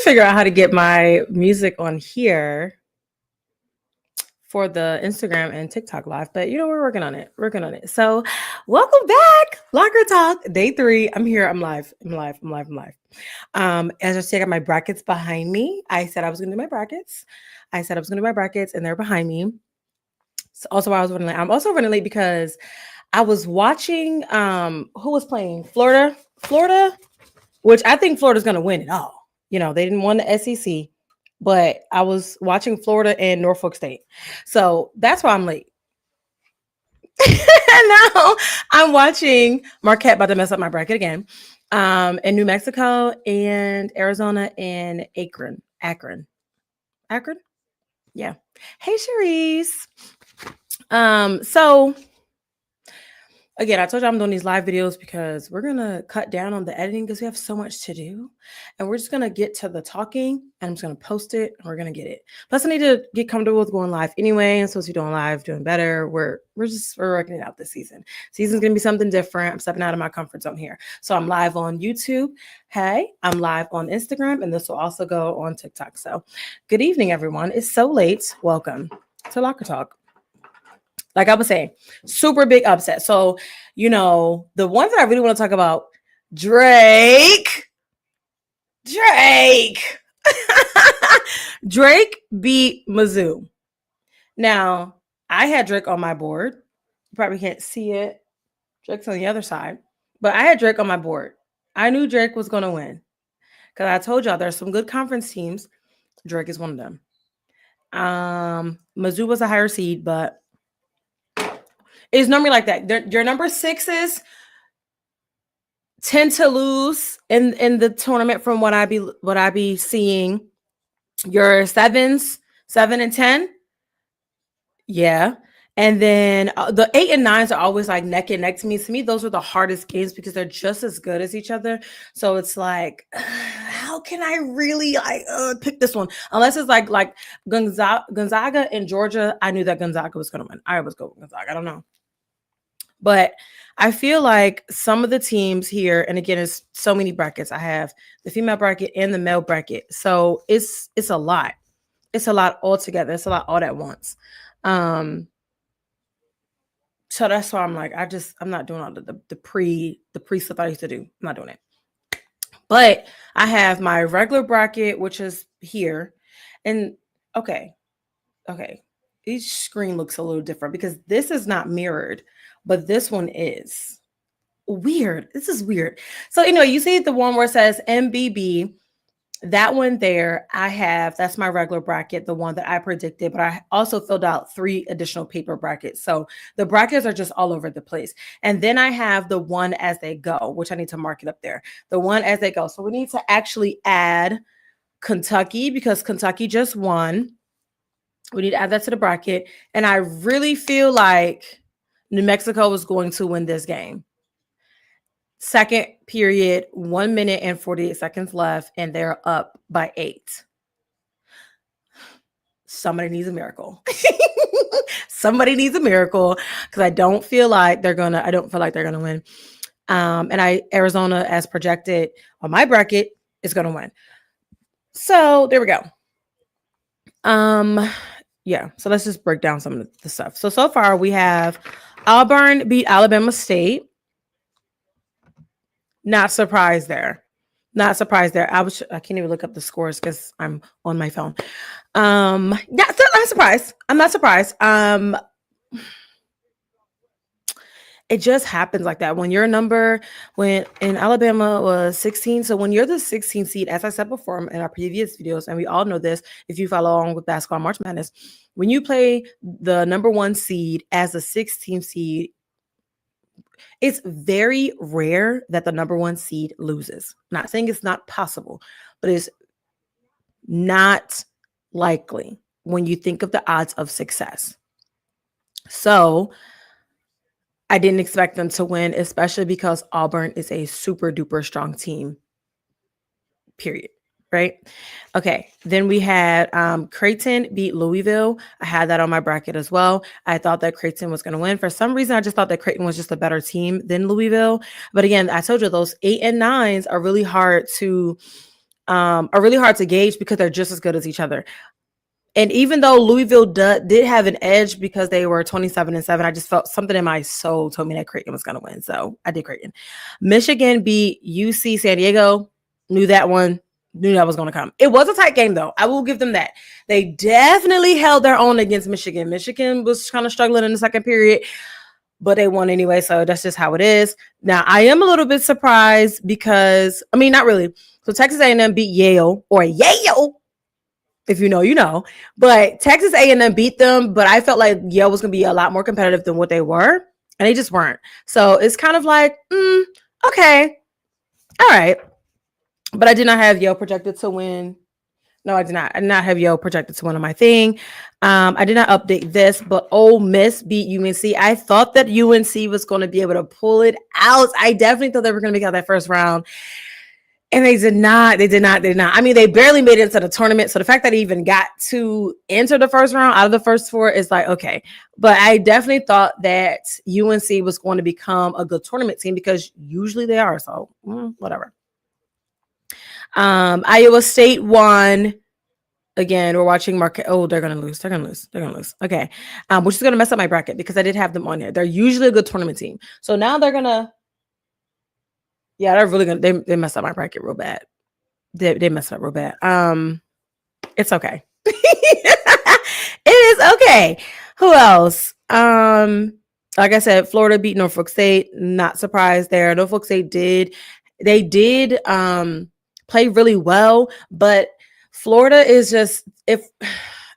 figure out how to get my music on here for the Instagram and TikTok live, but we're working on it. So welcome back. Locker Talk, day 3. I'm here. I'm live. As I said, I got my brackets behind me. I said I was going to do my brackets. And they're behind me. So also, I was running late. I'm also running late because I was watching who was playing Florida, which I think Florida's going to win it all. They didn't win the SEC, but I was watching Florida and Norfolk State. So that's why I'm late. And now I'm watching Marquette, about to mess up my bracket again, in New Mexico and Arizona and Akron. Yeah. Hey, Cherise. So again, I told you I'm doing these live videos because we're going to cut down on the editing because we have so much to do. And we're just going to get to the talking and I'm just going to post it and we're going to get it. Plus, I need to get comfortable with going live anyway. I'm supposed to be doing live, doing better. We're working it out this season. Season's going to be something different. I'm stepping out of my comfort zone here. So I'm live on YouTube. Hey, I'm live on Instagram, and this will also go on TikTok. So good evening, everyone. It's so late. Welcome to Locker Talk. Like I was saying, super big upset. So, the ones that I really want to talk about, Drake. Drake beat Mizzou. Now, I had Drake on my board. You probably can't see it. Drake's on the other side. But I had Drake on my board. I knew Drake was going to win. Because I told y'all there's some good conference teams. Drake is one of them. Mizzou was a higher seed, but it's normally like that. Your number 6s tend to lose in the tournament from what I be seeing. Your 7s, 7 and 10, yeah. And then the 8 and 9s are always like neck and neck to me. To me, those are the hardest games because they're just as good as each other. So it's like, how can I really pick this one? Unless it's like Gonzaga and Georgia. I knew that Gonzaga was going to win. I always go with Gonzaga. I don't know. But I feel like some of the teams here, and again, it's so many brackets. I have the female bracket and the male bracket. So it's a lot. It's a lot altogether. It's a lot all at once. So that's why I'm like, I'm not doing all the pre stuff I used to do. I'm not doing it. But I have my regular bracket, which is here. And okay. Each screen looks a little different because this is not mirrored, but this one is. Weird. This is weird. So anyway, you see the one where it says MBB. That one there, that's my regular bracket, the one that I predicted, but I also filled out 3 additional paper brackets. So the brackets are just all over the place. And then I have the one as they go, which I need to mark it up there. The one as they go. So we need to actually add Kentucky because Kentucky just won. We need to add that to the bracket. And I really feel like New Mexico is going to win this game. Second period, 1 minute and 48 seconds left, and they're up by 8. Somebody needs a miracle. Somebody needs a miracle because I don't feel like they're gonna win. And Arizona, as projected on my bracket, is gonna win. So there we go. Yeah. So let's just break down some of the stuff. So far we have Auburn beat Alabama State. Not surprised there. I can't even look up the scores because I'm on my phone. I'm surprised. I'm not surprised. It just happens like that. When in Alabama was 16. So when you're the 16th seed, as I said before in our previous videos, and we all know this, if you follow along with basketball March Madness, when you play the number 1 seed as a 16th seed, it's very rare that the number 1 seed loses. I'm not saying it's not possible, but it's not likely when you think of the odds of success. So I didn't expect them to win, especially because Auburn is a super duper strong team, period. Right? Okay. Then we had Creighton beat Louisville. I had that on my bracket as well. I thought that Creighton was going to win. For some reason, I just thought that Creighton was just a better team than Louisville. But again, I told you those 8 and 9s are really hard to are really hard to gauge because they're just as good as each other. And even though Louisville did have an edge because they were 27-7, I just felt something in my soul told me that Creighton was going to win. So I did Creighton. Michigan beat UC San Diego. Knew that one. Knew that was going to come. It was a tight game, though. I will give them that. They definitely held their own against Michigan. Michigan was kind of struggling in the second period, but they won anyway. So that's just how it is. Now, I am a little bit surprised because, I mean, not really. So Texas A&M beat Yale, or Yale. If you know, you know. But Texas A&M beat them, but I felt like Yale was going to be a lot more competitive than what they were, and they just weren't. So it's kind of like, okay, all right. But I did not have Yale projected to win. No, I did not. I did not have Yale projected to win on my thing. I did not update this, but Ole Miss beat UNC. I thought that UNC was going to be able to pull it out. I definitely thought they were going to make out that first round. And they did not. They did not. I mean, they barely made it into the tournament. So the fact that they even got to enter the first round out of the first four is like, okay. But I definitely thought that UNC was going to become a good tournament team because usually they are. So whatever. Iowa State won. Again, we're watching Marquette. Oh, they're going to lose. They're going to lose. Okay. Which is going to mess up my bracket because I did have them on here. They're usually a good tournament team. So now they're going to. Yeah, they're really gonna. They messed up my bracket real bad. They messed up real bad. It's okay. It is okay. Who else? Like I said, Florida beat Norfolk State. Not surprised there. Norfolk State did play really well, but Florida is just it's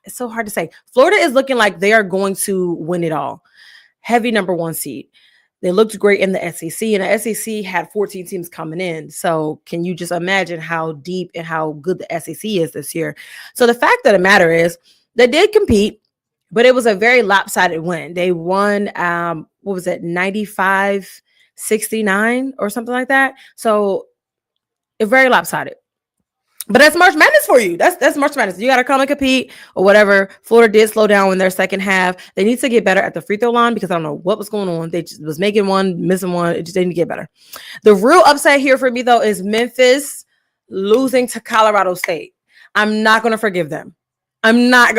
so hard to say. Florida is looking like they are going to win it all. Heavy number one seed. They looked great in the SEC, and the SEC had 14 teams coming in. So can you just imagine how deep and how good the SEC is this year? So the fact of the matter is they did compete, but it was a very lopsided win. They won, 95-69 or something like that. So it's very lopsided. But that's March Madness for you. That's March Madness. You got to come and compete or whatever. Florida did slow down in their second half. They need to get better at the free throw line because I don't know what was going on. They just was making one, missing one. They need to get better. The real upset here for me, though, is Memphis losing to Colorado State. I'm not going to forgive them. I am not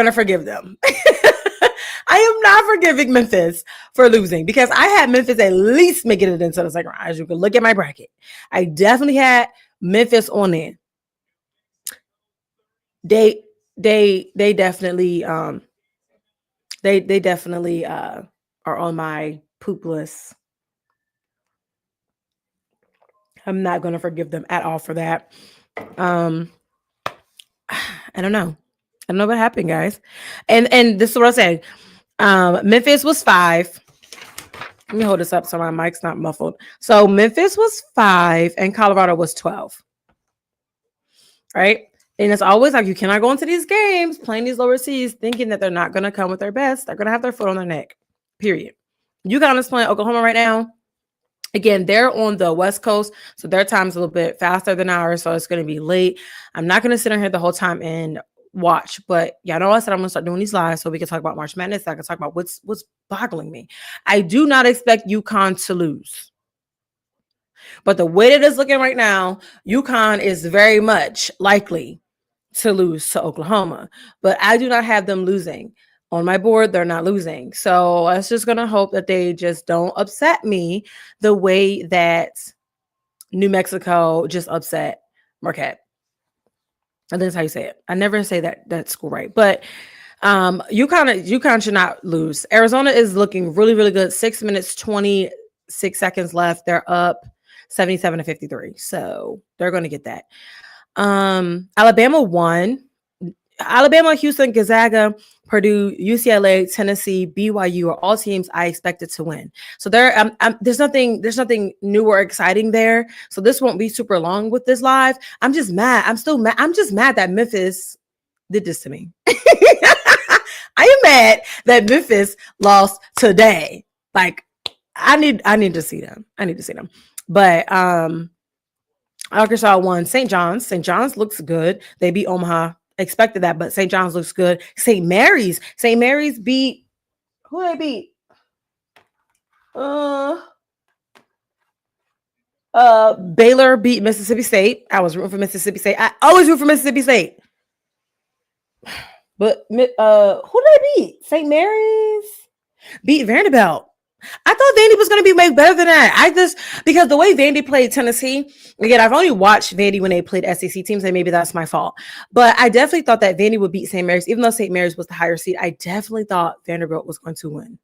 forgiving Memphis for losing because I had Memphis at least making it into the second round. As you can look at my bracket, I definitely had Memphis on there. They definitely are on my poop list. I'm not going to forgive them at all for that. I don't know what happened, guys. And this is what I said. Memphis was 5. Let me hold this up so my mic's not muffled. So Memphis was 5 and Colorado was 12. Right? And it's always like you cannot go into these games playing these lower seeds thinking that they're not going to come with their best. They're going to have their foot on their neck, period. UConn is playing Oklahoma right now. Again, they're on the West Coast, so their time's a little bit faster than ours, so it's going to be late. I'm not going to sit in here the whole time and watch, but yeah, I know I said I'm going to start doing these lives so we can talk about March Madness. I can talk about what's boggling me. I do not expect UConn to lose. But the way that it's looking right now, UConn is very much likely to lose to Oklahoma, but I do not have them losing. On my board, they're not losing. So I was just going to hope that they just don't upset me the way that New Mexico just upset Marquette. And that's how you say it. I never say that school right. But UConn should not lose. Arizona is looking really, really good. 6 minutes, 26 seconds left. They're up 77-53. So they're going to get that. Alabama won. Alabama, Houston, Gonzaga, Purdue, UCLA, Tennessee, BYU are all teams I expected to win. So there's nothing new or exciting there. So this won't be super long with this live. I'm just mad. I'm still mad. I'm just mad that Memphis did this to me. I am mad that Memphis lost today. Like I need to see them. But Arkansas won. St. John's. St. John's looks good. They beat Omaha. Expected that, but St. John's looks good. St. Mary's beat who they beat? Baylor beat Mississippi State. I was rooting for Mississippi State. I always root for Mississippi State. But who did they beat? St. Mary's beat Vanderbilt. I thought Vandy was going to be way better than that. Because the way Vandy played Tennessee, again, I've only watched Vandy when they played SEC teams, and maybe that's my fault. But I definitely thought that Vandy would beat St. Mary's, even though St. Mary's was the higher seed. I definitely thought Vanderbilt was going to win.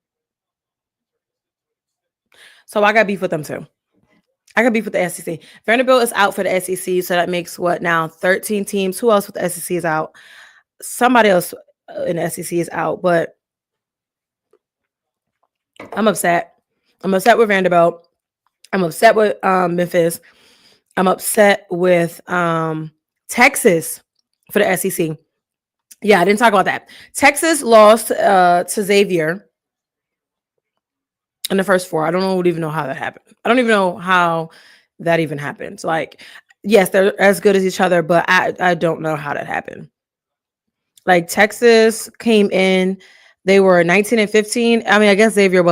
So I got beef with them too. I got beef with the SEC. Vanderbilt is out for the SEC, so that makes what now? 13 teams. Who else with the SEC is out? Somebody else in the SEC is out, but I'm upset. I'm upset with Vanderbilt. I'm upset with Memphis. I'm upset with Texas for the SEC. Yeah, I didn't talk about that. Texas lost to Xavier in the first four. I don't even know how that happened. I don't even know how that even happened. Like, yes, they're as good as each other, but I don't know how that happened. Like, Texas came in, they were 19 and 15. I mean, I guess Xavier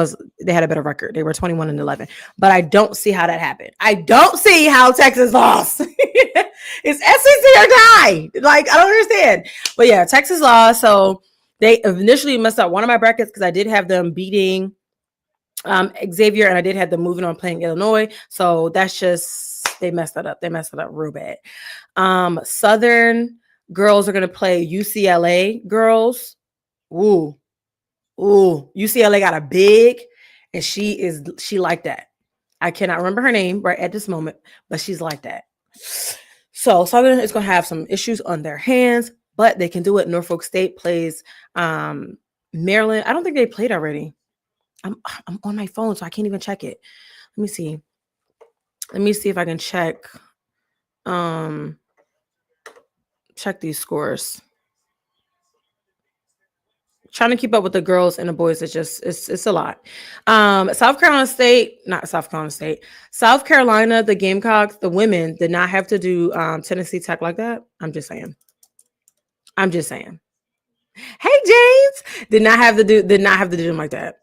they had a better record. They were 21 and 11, but I don't see how that happened. I don't see how Texas lost. It's SEC or die. Like, I don't understand. But yeah, Texas lost. So they initially messed up one of my brackets because I did have them beating Xavier, and I did have them moving on playing Illinois. So that's just, they messed that up. They messed it up real bad. Southern girls are going to play UCLA girls. Ooh, UCLA got a big, and she like that. I cannot remember her name right at this moment, but she's like that. So Southern is going to have some issues on their hands, but they can do it. Norfolk State plays Maryland. I don't think they played already. I'm on my phone, so I can't even check it. Let me see. Let me see if I can check these scores. Trying to keep up with the girls and the boys is just it's a lot. South Carolina, the Gamecocks, the women did not have to do Tennessee Tech like that. I'm just saying. Hey, James, did not have to do them like that.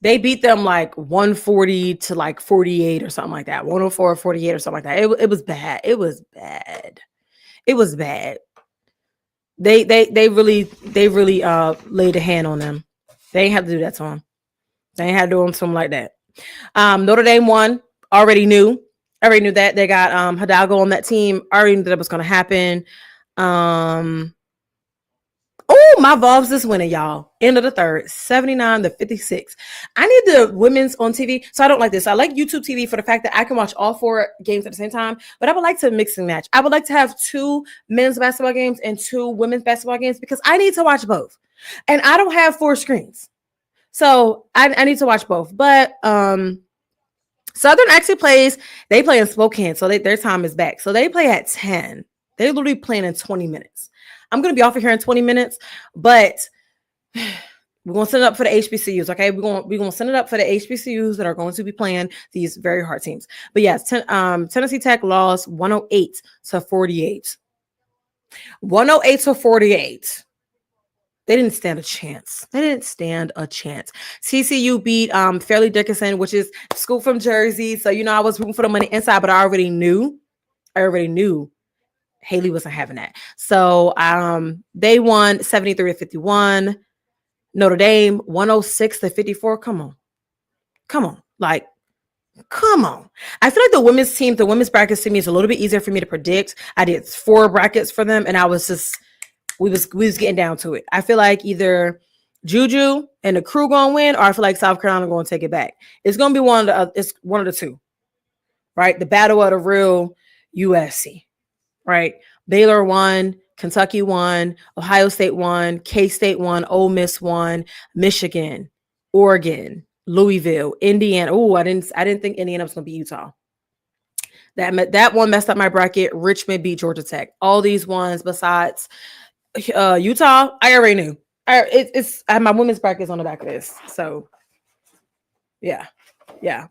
They beat them like 140 to like 48 or something like that. 104 or 48 or something like that. It was bad. It was bad. They really laid a hand on them. They ain't have to do that to them. They ain't have to do something like that. Notre Dame won. Already knew that. They got Hidalgo on that team. Already knew that was going to happen. My Vols is winning, y'all. End of the third, 79-56. I need the women's on TV. So I don't like this. I like YouTube TV for the fact that I can watch all four games at the same time, but I would like to mix and match. I would like to have 2 men's basketball games and 2 women's basketball games because I need to watch both. And I don't have 4 screens. So I need to watch both. But Southern actually they play in Spokane. So their time is back. So they play at 10. They're literally playing in 20 minutes. I'm going to be off of here in 20 minutes, but we're going to send it up for the HBCUs, okay? We're going to send it up for the HBCUs that are going to be playing these very hard teams. But yes, Tennessee Tech lost 108-48. 108-48. They didn't stand a chance. TCU beat Fairleigh Dickinson, which is school from Jersey. So, I was rooting for the money inside, but I already knew Haley wasn't having that. So they won 73-51. Notre Dame 106-54. Come on. Like, come on. I feel like the women's brackets to me is a little bit easier for me to predict. I did 4 brackets for them, and I was just we was getting down to it. I feel like either Juju and the crew gonna win, or I feel like South Carolina gonna take it back. It's gonna be one of the two, right? The battle of the real USC. Right. Baylor won, Kentucky won, Ohio State won, K-State won, Ole Miss won, Michigan, Oregon, Louisville, Indiana. Oh, I didn't think Indiana was going to be Utah. That one messed up my bracket. Richmond beat Georgia Tech. All these ones besides Utah, I already knew. I have my women's brackets on the back of this. So yeah,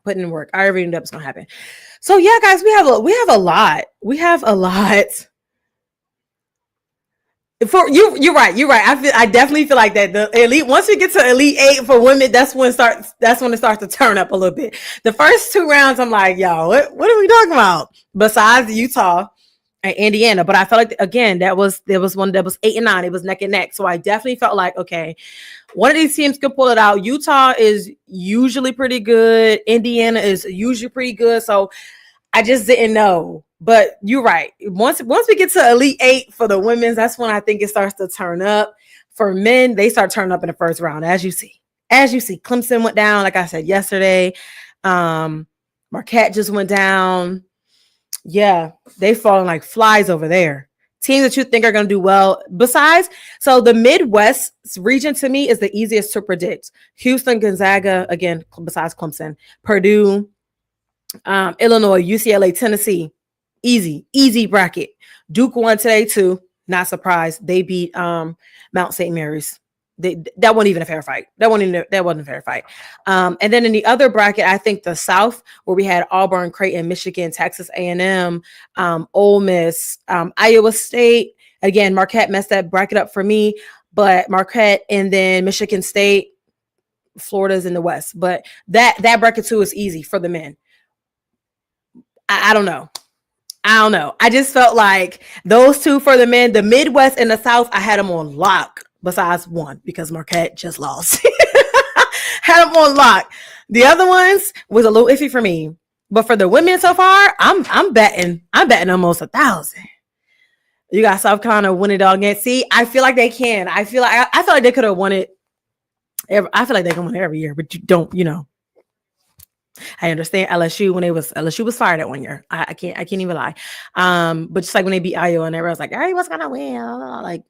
putting in work. I already knew that was going to happen. So yeah, guys, we have a lot. For you, you're right. You're right. I definitely feel like that. The elite, once we get to Elite Eight for women, that's when it starts to turn up a little bit. The first two rounds, I'm like, yo, what are we talking about? Besides Utah and Indiana, but I felt like again there was one that was 8 and 9. It was neck and neck. So I definitely felt like, okay, one of these teams could pull it out. Utah is usually pretty good. Indiana is usually pretty good. So I just didn't know. But you're right. Once we get to Elite Eight for the women's, that's when I think it starts to turn up. For men, they start turning up in the first round, as you see. As you see, Clemson went down, like I said yesterday. Marquette just went down. Yeah, they falling like flies over there. Teams that you think are going to do well. Besides, so the Midwest region to me is the easiest to predict. Houston, Gonzaga, again, besides Clemson, Purdue, Illinois, UCLA, Tennessee. Easy bracket. Duke won today too. Not surprised. They beat Mount St. Mary's. That wasn't even a fair fight. That wasn't a fair fight. And then in the other bracket, I think the South, where we had Auburn, Creighton, Michigan, Texas A&M, Ole Miss, Iowa State. Again, Marquette messed that bracket up for me, but Marquette and then Michigan State, Florida's in the West. But that bracket too is easy for the men. I don't know. I just felt like those two for the men, the Midwest and the South, I had them on lock. Besides one, because Marquette just lost. Had them on lock. The other ones was a little iffy for me. But for the women so far, I'm betting almost 1,000. You got South Carolina win it all again. See, I feel like they can. I feel like they could have won it. I feel like they can win it every year, but you don't, I understand LSU was fired at 1 year. I can't even lie. But just like when they beat Iowa and everyone's like, hey, what's gonna win? Like,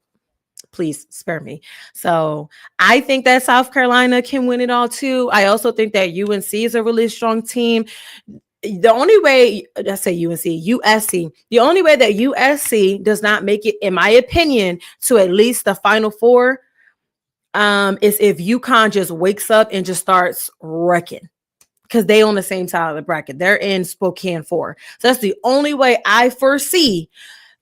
please spare me. So I think that South Carolina can win it all too. I also think that UNC is a really strong team. The only way, I say USC, the only way that USC does not make it, in my opinion, to at least the Final Four is if UConn just wakes up and just starts wrecking. Because they on the same side of the bracket. They're in Spokane 4. So that's the only way I foresee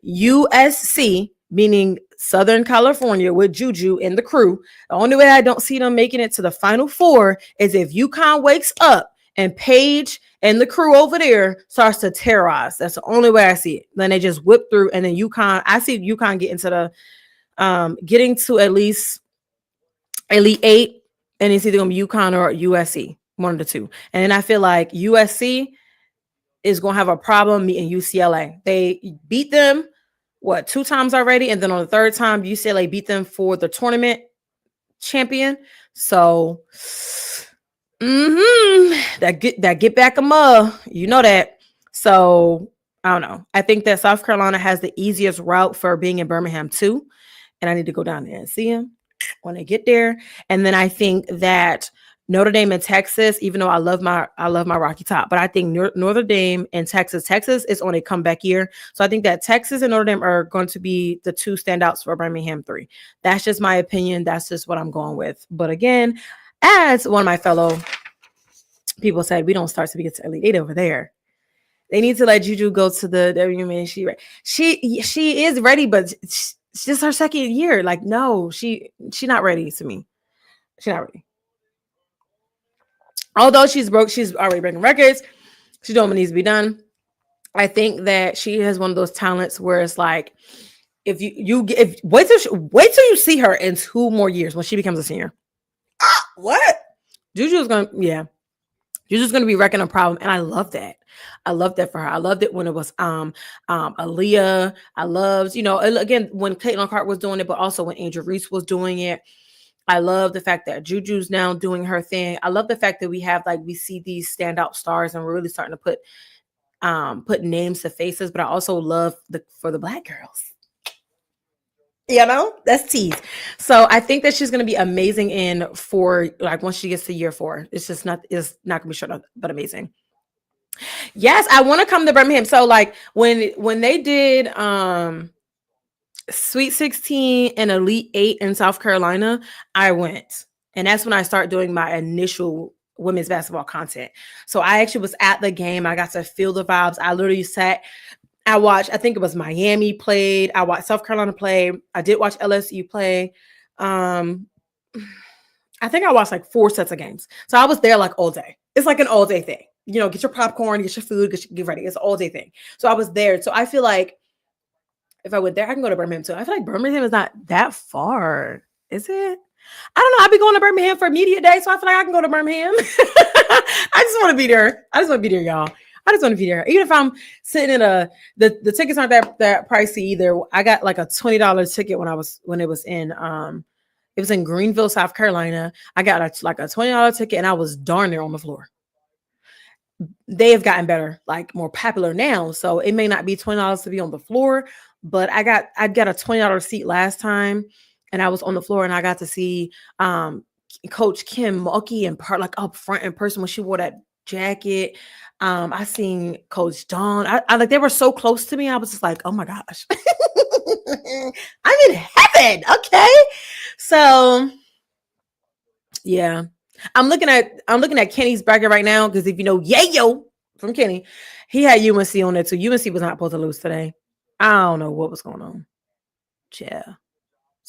USC, meaning Southern California with Juju and the crew. The only way I don't see them making it to the Final Four is if UConn wakes up and Paige and the crew over there starts to terrorize. That's the only way I see it. Then they just whip through, and then UConn, I see UConn getting to at least Elite Eight, and it's either going to be UConn or USC. One of the two. And then I feel like USC is going to have a problem meeting UCLA. They beat them, 2 times already? And then on the third time, UCLA beat them for the tournament champion. So, that get back a mug. You know that. So, I don't know. I think that South Carolina has the easiest route for being in Birmingham too. And I need to go down there and see them when they get there. And then I think that Notre Dame and Texas, even though I love my Rocky Top, but I think Notre Dame and Texas is on a comeback year. So I think that Texas and Notre Dame are going to be the 2 standouts for Birmingham 3. That's just my opinion. That's just what I'm going with. But again, as one of my fellow people said, we don't start to get to Elite 8 over there. They need to let Juju go to the WNBA. She is ready, but it's just her second year. Like, no, she's not ready to me. She's not ready. Although she's already breaking records. She's doing what needs to be done. I think that she has one of those talents where it's like, if wait till you see her in 2 more years when she becomes a senior. What? Juju's gonna be wrecking a problem, and I love that. I love that for her. I loved it when it was Aaliyah. I loved, again, when Caitlin Clark was doing it, but also when Angel Reese was doing it. I love the fact that Juju's now doing her thing. I love the fact that we see these standout stars, and we're really starting to put names to faces. But I also love for the Black girls. That's tease. So I think that she's going to be amazing once she gets to year 4. It's not going to be short, but amazing. Yes, I want to come to Birmingham. So like when they did Sweet 16 and Elite 8 in South Carolina, I went. And that's when I started doing my initial women's basketball content. So I actually was at the game. I got to feel the vibes. I literally sat I think it was Miami played. I watched South Carolina play. I did watch LSU play. Um, I think I watched like 4 sets of games. So I was there like all day. It's like an all day thing. You know, get your popcorn, get your food, get ready. It's an all day thing. So I was there. So I feel like if I went there, I can go to Birmingham too. I feel like Birmingham is not that far. Is it? I don't know. I'll be going to Birmingham for media day, so I feel like I can go to Birmingham. I just want to be there. I just want to be there, y'all. I just want to be there. Even if I'm sitting in the tickets aren't that pricey either. I got like a $20 ticket when it was in Greenville, South Carolina. I got like a $20 ticket and I was darn near on the floor. They have gotten better, like more popular now. So it may not be $20 to be on the floor, but I got a $20 seat last time and I was on the floor and I got to see Coach Kim Mulkey and part like up front in person when she wore that jacket. I seen Coach Dawn. I like they were so close to me. I was just like, oh my gosh. I'm in heaven. Okay. So yeah. I'm looking at Kenny's bracket right now because if you know Yayo from Kenny, he had UNC on there too. UNC was not supposed to lose today. I don't know what was going on. Yeah.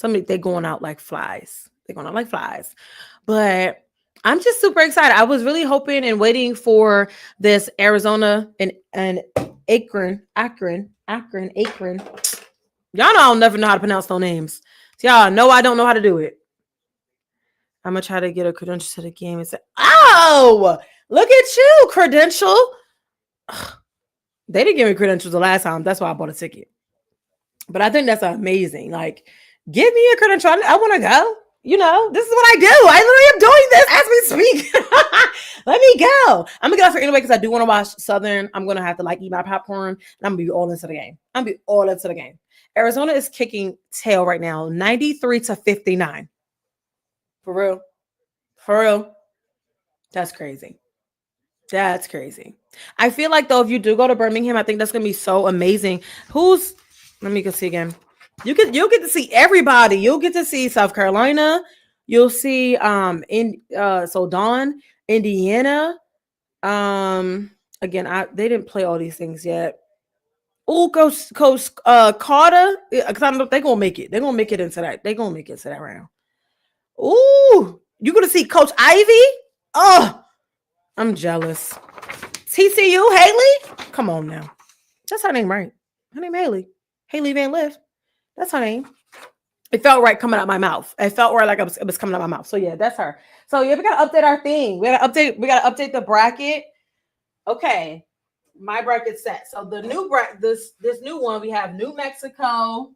They're going out like flies. But I'm just super excited. I was really hoping and waiting for this Arizona and Akron. Y'all know I'll never know how to pronounce no names. So y'all know I don't know how to do it. I'm gonna try to get a credential to the game and say, oh, look at you, credential. Ugh, they didn't give me credentials the last time. That's why I bought a ticket. But I think that's amazing. Like, give me a credential. I want to go. You know, this is what I do. I literally am doing this as we speak. Let me go. I'm gonna get off here anyway because I do want to watch Southern. I'm gonna have to like eat my popcorn and I'm gonna be all into the game. Arizona is kicking tail right now, 93-59. For real. That's crazy. I feel like though, if you do go to Birmingham, I think that's gonna be so amazing. Let me go see again. You'll get to see everybody. You'll get to see South Carolina. You'll see Dawn, Indiana. Again, they didn't play all these things yet. Oh, Coach Carter. Because I know they're gonna make it. They're gonna make it into that. They're gonna make it to that round. Ooh, you're gonna see Coach Ivy. Oh, I'm jealous. TCU, Haley. Come on now. That's her name, right? Her name Haley. Haley Van Lift. That's her name. It felt right coming out my mouth. It felt right like it was coming out my mouth. So yeah, that's her. So yeah, we gotta update our thing. We gotta update the bracket. Okay, my bracket set. So the new this new one, we have New Mexico.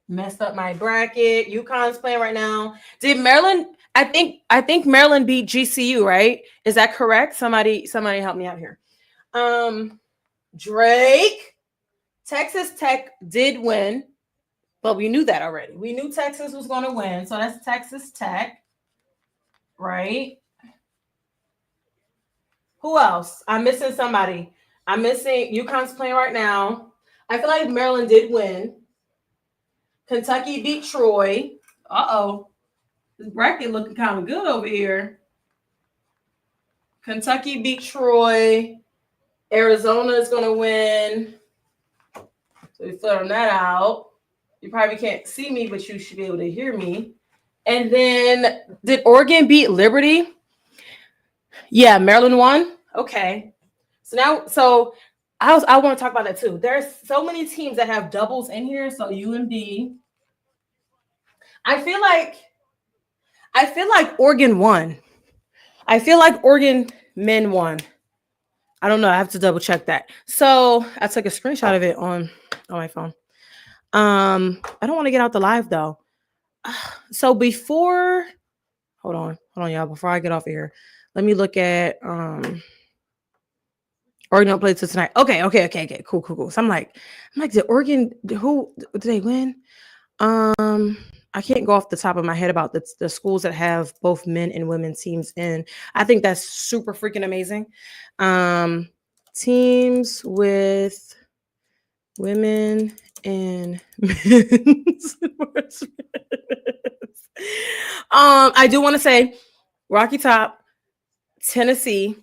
Messed up my bracket. UConn's playing right now. Did Maryland? I think Maryland beat GCU, right? Is that correct? Somebody help me out here. Drake. Texas Tech did win, but we knew that already. We knew Texas was going to win, so that's Texas Tech, right? Who else? I'm missing somebody. I'm missing UConn's playing right now. I feel like Maryland did win. Kentucky beat Troy. Uh-oh. This bracket looking kind of good over here. Kentucky beat Troy. Arizona is going to win. So we filter that out. You probably can't see me, but you should be able to hear me. And then, did Oregon beat Liberty? Yeah, Maryland won. Okay. So I want to talk about that too. There's so many teams that have doubles in here. So UMD. I feel like Oregon won. I feel like Oregon men won. I don't know. I have to double check that. So I took a screenshot of it on my phone. I don't want to get out the live though. So hold on, y'all. Before I get off of here, let me look at Oregon don't play till tonight. Okay. Cool. So I'm like, did Oregon? Who did they win? I can't go off the top of my head about the schools that have both men and women teams in. I think that's super freaking amazing. Teams with women and men's. I do want to say Rocky Top, Tennessee,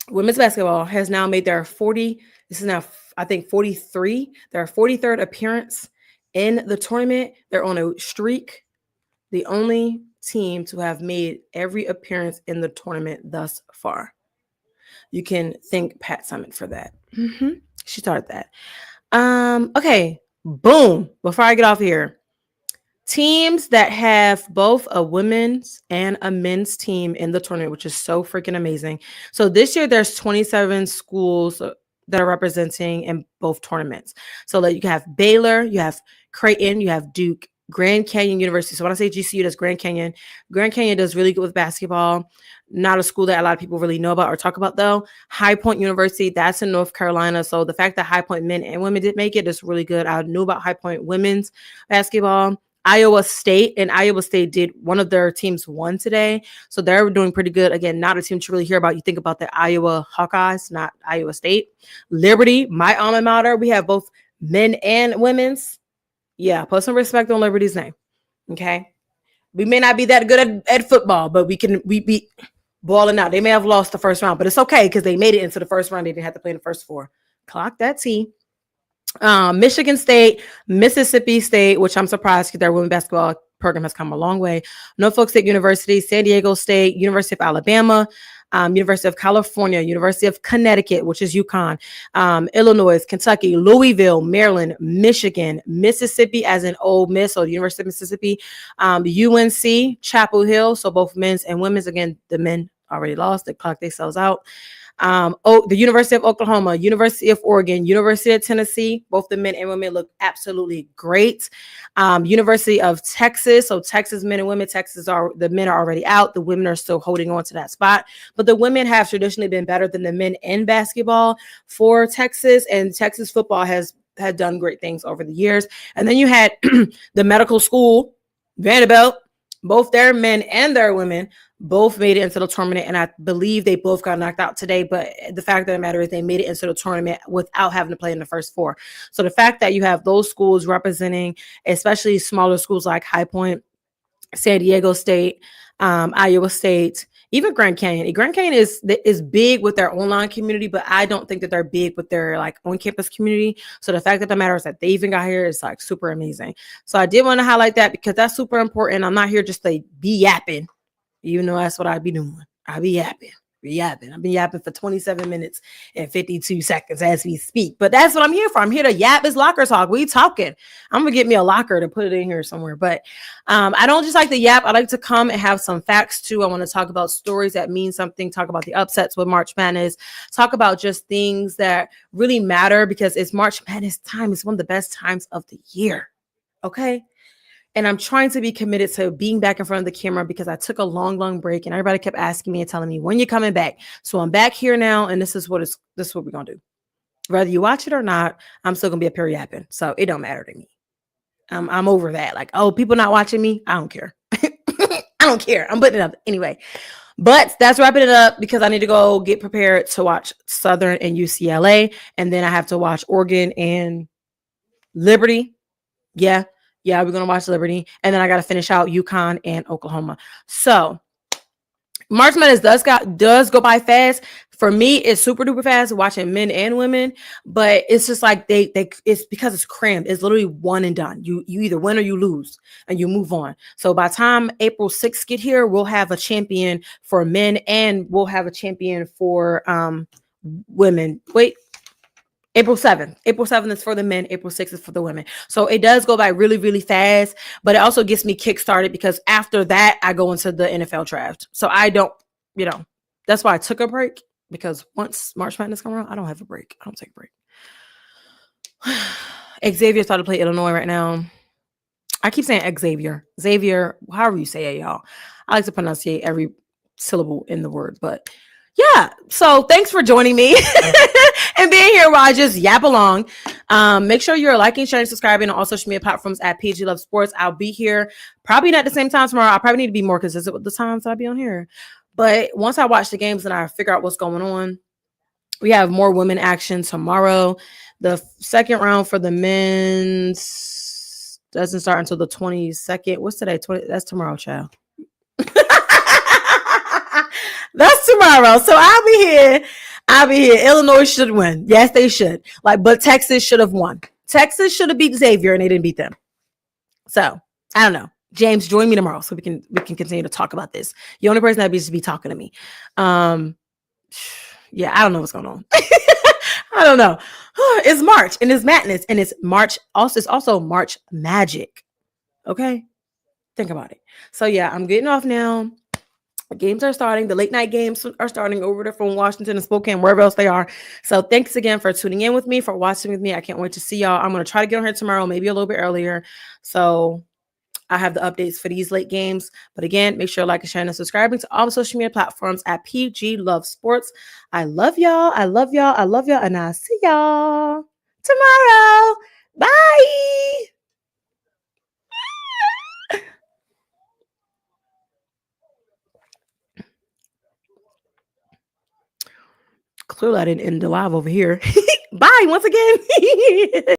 women's basketball has now made their 40. This is now, I think, 43. Their 43rd appearance in the tournament. They're on a streak. The only team to have made every appearance in the tournament thus far. You can thank Pat Summitt for that. She started that. Okay. Boom. Before I get off here, teams that have both a women's and a men's team in the tournament, which is so freaking amazing. So this year there's 27 schools that are representing in both tournaments. So like you have Baylor, you have Creighton, you have Duke, Grand Canyon University. So when I say GCU, that's Grand Canyon. Grand Canyon does really good with basketball. Not a school that a lot of people really know about or talk about, though. High Point University, that's in North Carolina. So the fact that High Point men and women did make it is really good. I knew about High Point women's basketball. Iowa State did, one of their teams won today. So they're doing pretty good. Again, not a team to really hear about. You think about the Iowa Hawkeyes, not Iowa State. Liberty, my alma mater, we have both men and women's. Yeah, put some respect on Liberty's name. Okay. We may not be that good at football, but we beat balling out. They may have lost the first round, but it's okay because they made it into the first round. They didn't have to play in the first four. Clock that T. Michigan State, Mississippi State, which I'm surprised because their women's basketball program has come a long way. Norfolk State University, San Diego State, University of Alabama, University of California, University of Connecticut, which is UConn, Illinois, Kentucky, Louisville, Maryland, Michigan, Mississippi as in Ole Miss, so the University of Mississippi, UNC, Chapel Hill, so both men's and women's. Again, the men already lost. The clock they sells out. The University of Oklahoma, University of Oregon, University of Tennessee, both the men and women look absolutely great. University of Texas, so Texas men and women, the men are already out. The women are still holding on to that spot, but the women have traditionally been better than the men in basketball for Texas, and Texas football had done great things over the years. And then you had the medical school, Vanderbilt, both their men and their women both made it into the tournament, and I believe they both got knocked out today. But the fact of the matter is they made it into the tournament without having to play in the first four. So the fact that you have those schools representing, especially smaller schools like High Point, San Diego State, Iowa State, even Grand Canyon. Grand Canyon is big with their online community, but I don't think that they're big with their like on-campus community. So the fact that the matter is that they even got here is like super amazing. So I did want to highlight that because that's super important. I'm not here just to be yapping. You know, that's what I be doing. I be yapping. I've been yapping for 27 minutes and 52 seconds as we speak. But that's what I'm here for. I'm here to yap is locker talk. We talking. I'm going to get me a locker to put it in here somewhere. But I don't just like to yap. I like to come and have some facts too. I want to talk about stories that mean something, talk about the upsets with March Madness, talk about just things that really matter because it's March Madness time. It's one of the best times of the year. Okay. And I'm trying to be committed to being back in front of the camera because I took a long break and everybody kept asking me and telling me when you're coming back. So I'm back here now, and this is what we're gonna do. Whether you watch it or not, I'm still gonna be up here yapping. So it don't matter to me. I'm over that. Like, oh, people not watching me. I don't care. I don't care. I'm putting it up anyway. But that's wrapping it up because I need to go get prepared to watch Southern and UCLA, and then I have to watch Oregon and Liberty. Yeah, we're going to watch Liberty. And then I got to finish out UConn and Oklahoma. So March Madness does go by fast. For me, it's super duper fast watching men and women, but it's just like it's because it's crammed. It's literally one and done. You either win or you lose and you move on. So by the time April 6th get here, we'll have a champion for men and we'll have a champion for women. Wait. April 7th. April 7th is for the men. April 6th is for the women. So it does go by really, really fast, but it also gets me kickstarted because after that, I go into the NFL draft. So I don't, that's why I took a break because once March Madness comes around, I don't have a break. I don't take a break. Xavier started to play Illinois right now. I keep saying Xavier, however you say it, y'all. I like to pronounce every syllable in the word, but yeah. So thanks for joining me and being here while I just yap along. Make sure you're liking, sharing, subscribing on all social media platforms at PG Love Sports. I'll be here probably not at the same time tomorrow. I probably need to be more consistent with the times I'll be on here. But once I watch the games and I figure out what's going on, we have more women action tomorrow. The second round for the men's doesn't start until the 22nd. What's today? That's tomorrow, child. That's tomorrow. So I'll be here. I'll be here. Illinois should win. Yes, they should. But Texas should have won. Texas should have beat Xavier, and they didn't beat them. So I don't know. James, join me tomorrow so we can continue to talk about this. The only person that needs to be talking to me. Yeah, I don't know what's going on. I don't know. It's March and it's madness and it's March. Also, it's also March magic. Okay, think about it. So yeah, I'm getting off now. Games are starting. The late night games are starting over there from Washington and Spokane, wherever else they are. So thanks again for tuning in with me, for watching with me. I can't wait to see y'all. I'm going to try to get on here tomorrow, maybe a little bit earlier. So I have the updates for these late games. But again, make sure to like and share and subscribing to all the social media platforms at PG Love Sports. I love y'all. I love y'all. I love y'all. And I'll see y'all tomorrow. Bye. Clearly, I didn't end the live over here. Bye once again.